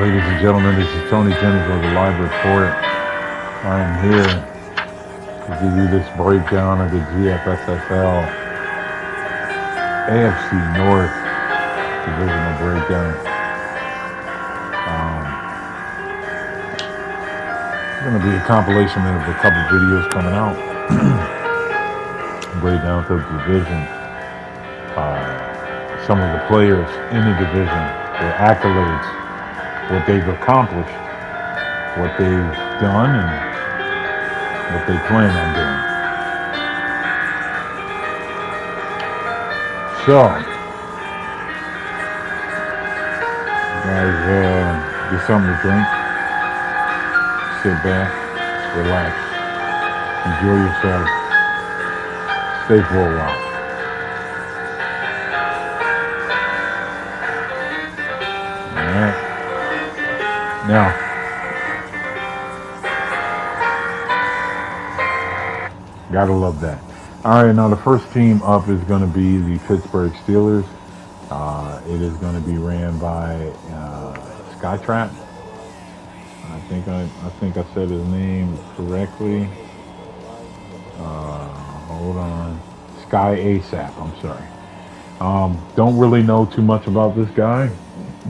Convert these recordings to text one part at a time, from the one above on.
Ladies and gentlemen, this is Tony Jennings of the Live Report. I am here to give you this breakdown of the GFSSL AFC North divisional breakdown. It's going to be a compilation of a couple videos coming out. Breakdown to the division. Some of the players in the division, their accolades, what they've accomplished, what they've done, and what they plan on doing. So, guys, get something to drink, sit back, relax, enjoy yourself, stay for a while. Alright. Now, gotta love that. All right, now the first team up is going to be the Pittsburgh Steelers. It is going to be ran by Skytrap. I think I said his name correctly. Hold on, Sky ASAP. I'm sorry. Don't really know too much about this guy.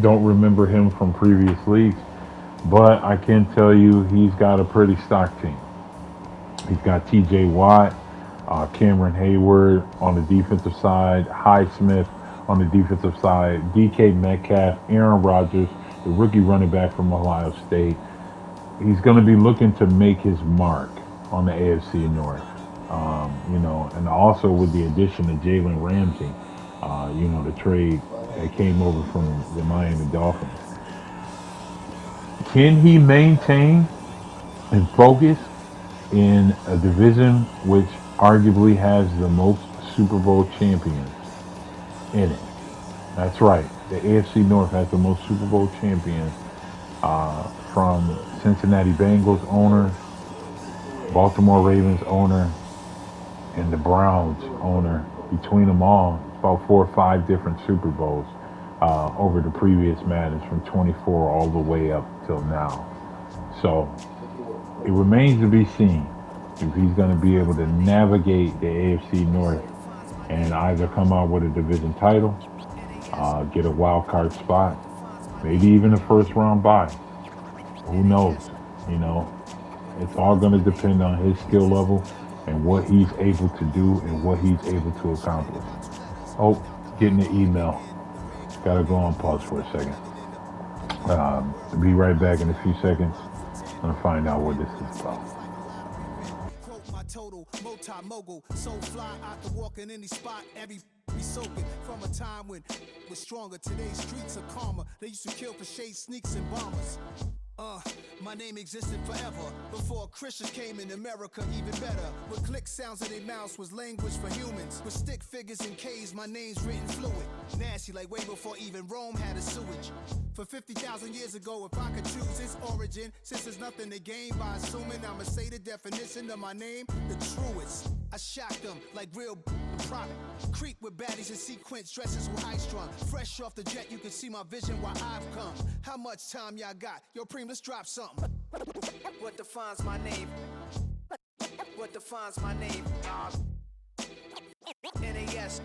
Don't remember him from previous leagues. But I can tell you he's got a pretty stock team. He's got T.J. Watt, Cameron Hayward on the defensive side, Highsmith on the defensive side, D.K. Metcalf, Aaron Rodgers, the rookie running back from Ohio State. He's going to be looking to make his mark on the AFC North. And also with the addition of Jalen Ramsey, the trade that came over from the Miami Dolphins. Can he maintain and focus in a division which arguably has the most Super Bowl champions in it? That's right. The AFC North has the most Super Bowl champions from Cincinnati Bengals owner, Baltimore Ravens owner, and the Browns owner. Between them all, about 4 or 5 different Super Bowls over the previous Maddens from 24 all the way up till now. So it remains to be seen if he's going to be able to navigate the AFC North and either come out with a division title, get a wild card spot, maybe even a first round bye. Who knows? It's all going to depend on his skill level and what he's able to do and what he's able to accomplish. Oh, getting an email. Gotta go on pause for a second. Be right back in a few seconds. I'm gonna find out what this is about. My total multi-mogul, so fly out to walk in any spot, every be soaking from a time when was stronger. Today's streets are calmer. They used to kill for shade sneaks and bombers. My name existed forever before Christians came in America, even better. With click sounds in their mouths was language for humans. With stick figures and K's, my name's written fluid. Nasty like way before even Rome had a sewage. For 50,000 years ago, if I could choose its origin, since there's nothing to gain by assuming I'ma say the definition of my name, the truest. I shock them like real product. Creep with baddies in sequence, dresses with high strung. Fresh off the jet, you can see my vision while I've come. How much time y'all got? Yo, Preem, let's drop something. What defines my name? What defines my name? NAS.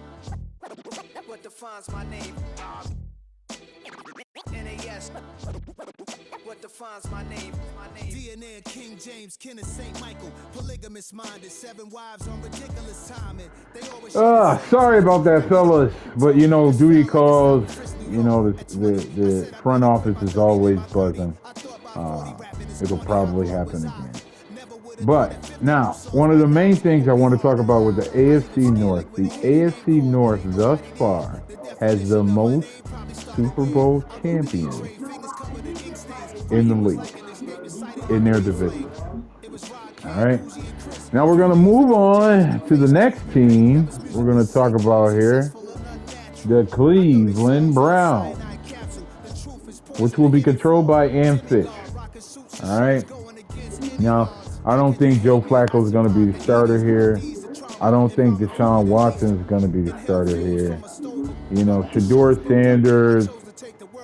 What defines my name? NAS. What defines my name? DNA of King James, kin of St. Michael. Polygamous minded, 7 wives on ridiculous timing. They always Sorry about that, fellas. But duty calls. The front office is always buzzing. It'll probably happen again. But now, one of the main things I want to talk about with the AFC North. The AFC North thus far has the most Super Bowl champions in the league, in their division. All right. Now we're going to move on to the next team we're going to talk about here, the Cleveland Browns, which will be controlled by Ann Fish. All right. Now, I don't think Joe Flacco is going to be the starter here. I don't think Deshaun Watson is going to be the starter here. Shador Sanders,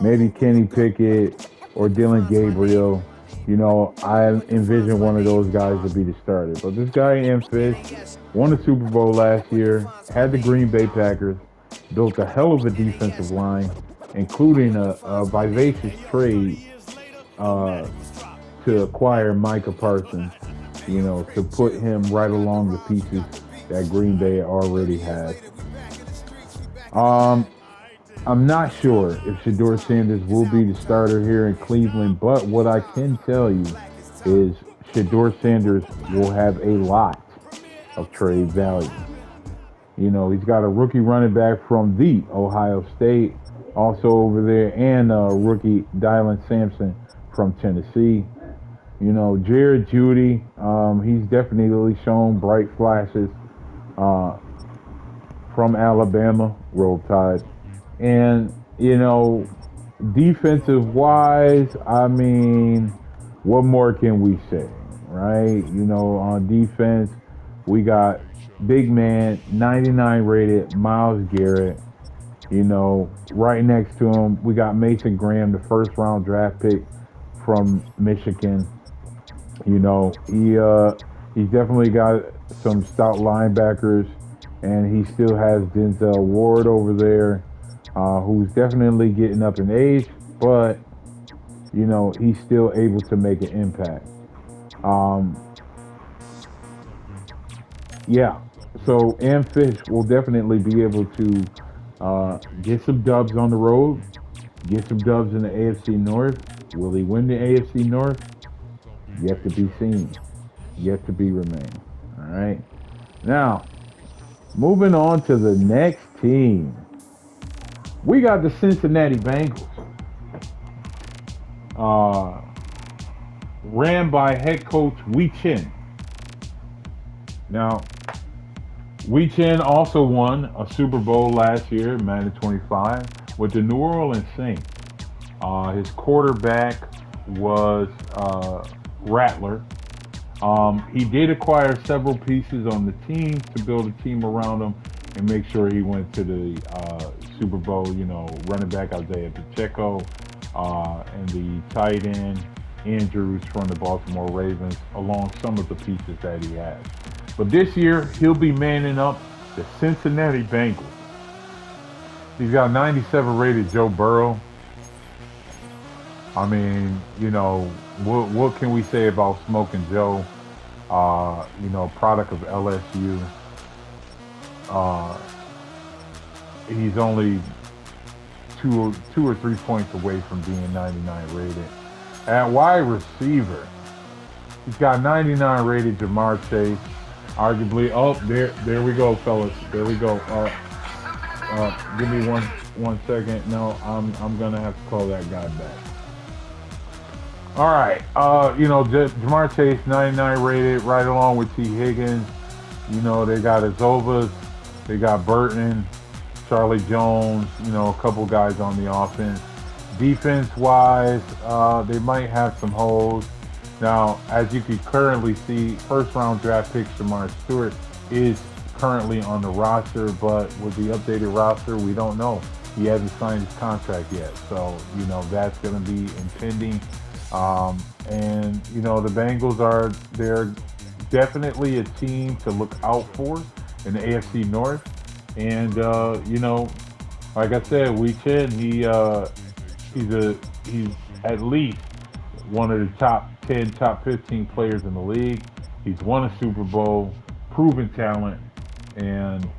maybe Kenny Pickett, or Dylan Gabriel. I envision one of those guys to be the starter. But this guy, Fish, won the Super Bowl last year, had the Green Bay Packers, built a hell of a defensive line, including a vivacious trade uh, to acquire Micah Parsons, to put him right along the pieces that Green Bay already has. Um, I'm not sure if Shador Sanders will be the starter here in Cleveland, but what I can tell you is Shador Sanders will have a lot of trade value. He's got a rookie running back from the Ohio State, also over there, and rookie Dylan Sampson from Tennessee. Jared Judy, he's definitely shown bright flashes uh, from Alabama, Roll Tide. And, defensive wise, I mean, what more can we say, right? On defense, we got big man, 99 rated Miles Garrett. Right next to him, we got Mason Graham, the first round draft pick from Michigan. He's definitely got some stout linebackers, and he still has Denzel Ward over there, who's definitely getting up in age, but he's still able to make an impact. Um, yeah, so Fish will definitely be able to get some dubs on the road, get some dubs in the AFC North. Will he win the AFC North? Yet to be seen, yet to be remained. All right. Now, moving on to the next team, we got the Cincinnati Bengals, uh, ran by head coach Wee Chin. Now, Wee Chin also won a Super Bowl last year, Madden 25, with the New Orleans Saints. His quarterback was Rattler. He did acquire several pieces on the team to build a team around him and make sure he went to the Super Bowl. Running back Isaiah Pacheco and the tight end Andrews from the Baltimore Ravens, along some of the pieces that he has. But this year, he'll be manning up the Cincinnati Bengals. He's got 97 rated Joe Burrow. I mean, what can we say about Smoking Joe? Product of LSU. He's only two or 3 points away from being 99 rated. At wide receiver, he's got 99 rated Jamar Chase. Arguably, there we go, fellas. There we go. Give me one second. No, I'm gonna have to call that guy back. All right. Jamar Chase, 99 rated, right along with T. Higgins. They got Azovas, they got Burton, Charlie Jones, a couple guys on the offense. Defense-wise, they might have some holes. Now, as you can currently see, first-round draft pick Shamar Stewart is currently on the roster, but with the updated roster, we don't know. He hasn't signed his contract yet, so that's going to be impending. The Bengals they're definitely a team to look out for in the AFC North. And like I said, Wee Chin, he's at least one of the top 10, top 15 players in the league. He's won a Super Bowl, proven talent, and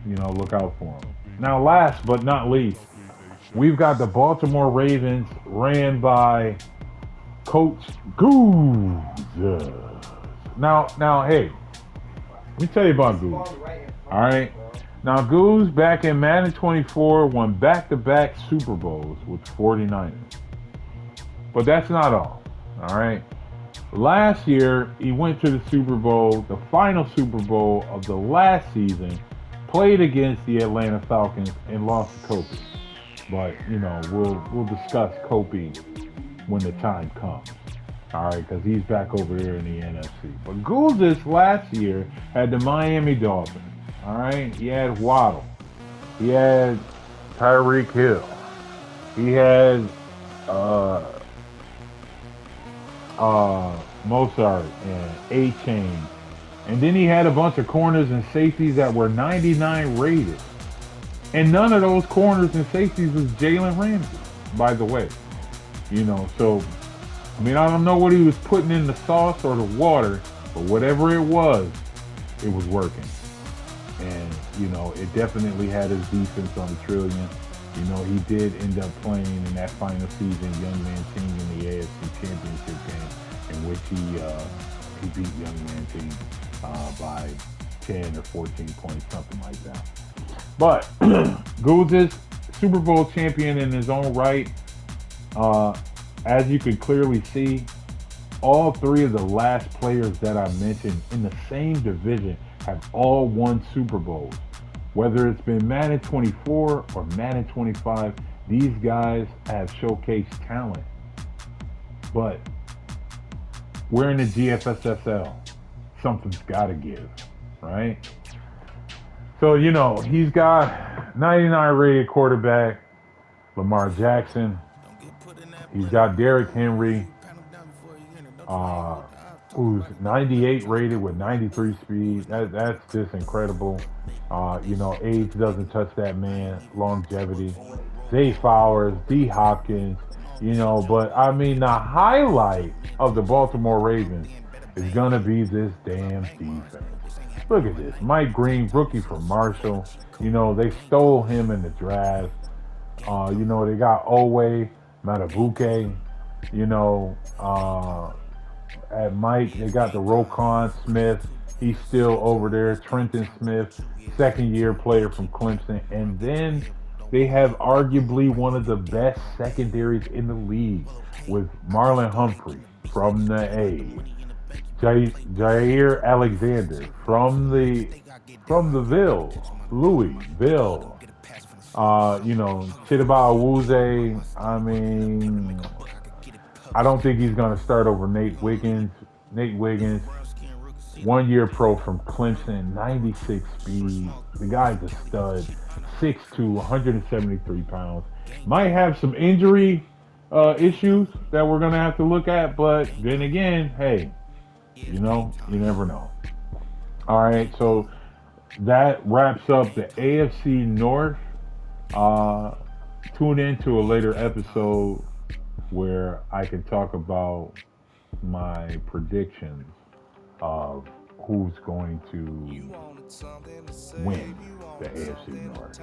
look out for him. Now, last but not least, we've got the Baltimore Ravens, ran by Coach Goose. Now, hey, let me tell you about Goose. All right. Now, Goose, back in Madden 24, won back-to-back Super Bowls with 49ers. But that's not all. All right. Last year, he went to the Super Bowl, the final Super Bowl of the last season, played against the Atlanta Falcons, and lost to Kobe. But, we'll discuss Kobe when the time comes. All right, because he's back over there in the NFC. But Goose this last year had the Miami Dolphins. All right, he had Waddle. He had Tyreek Hill. He had Mozart and A-Chain. And then he had a bunch of corners and safeties that were 99 rated. And none of those corners and safeties was Jalen Ramsey, by the way. So, I mean, I don't know what he was putting in the sauce or the water, but whatever it was working. And, it definitely had his defense on the trillion. He did end up playing in that final season, Young Man Team in the AFC Championship game, in which he beat Young Man Team by 10 or 14 points, something like that. But Goods is Super Bowl champion in his own right. Uh, as you can clearly see, all three of the last players that I mentioned in the same division have all won Super Bowls. Whether it's been Madden 24 or Madden 25, these guys have showcased talent. But we're in the GFSSL. Something's got to give, right? So, he's got 99 rated quarterback, Lamar Jackson. He's got Derrick Henry, uh, who's 98 rated with 93 speed. That's just incredible. Age doesn't touch that man. Longevity. Zay Flowers, D. Hopkins. But I mean, the highlight of the Baltimore Ravens is gonna be this damn defense. Look at this, Mike Green, rookie from Marshall. They stole him in the draft. They got Owe Matabuke. You know, uh, at Mike, they got the Rokon Smith. He's still over there. Trenton Smith, second year player from Clemson. And then they have arguably one of the best secondaries in the league with Marlon Humphrey from the A. Jair Alexander from the Louisville. Chidobe Awuzie. I mean, I don't think he's going to start over Nate Wiggins. Nate Wiggins, 1 year pro from Clemson, 96 speed. The guy's a stud, 6'2", 173 pounds. Might have some injury issues that we're going to have to look at, but then again, hey, you never know. All right, so that wraps up the AFC North. Uh, Tune in to a later episode where I can talk about my predictions of who's going to win the AFC North.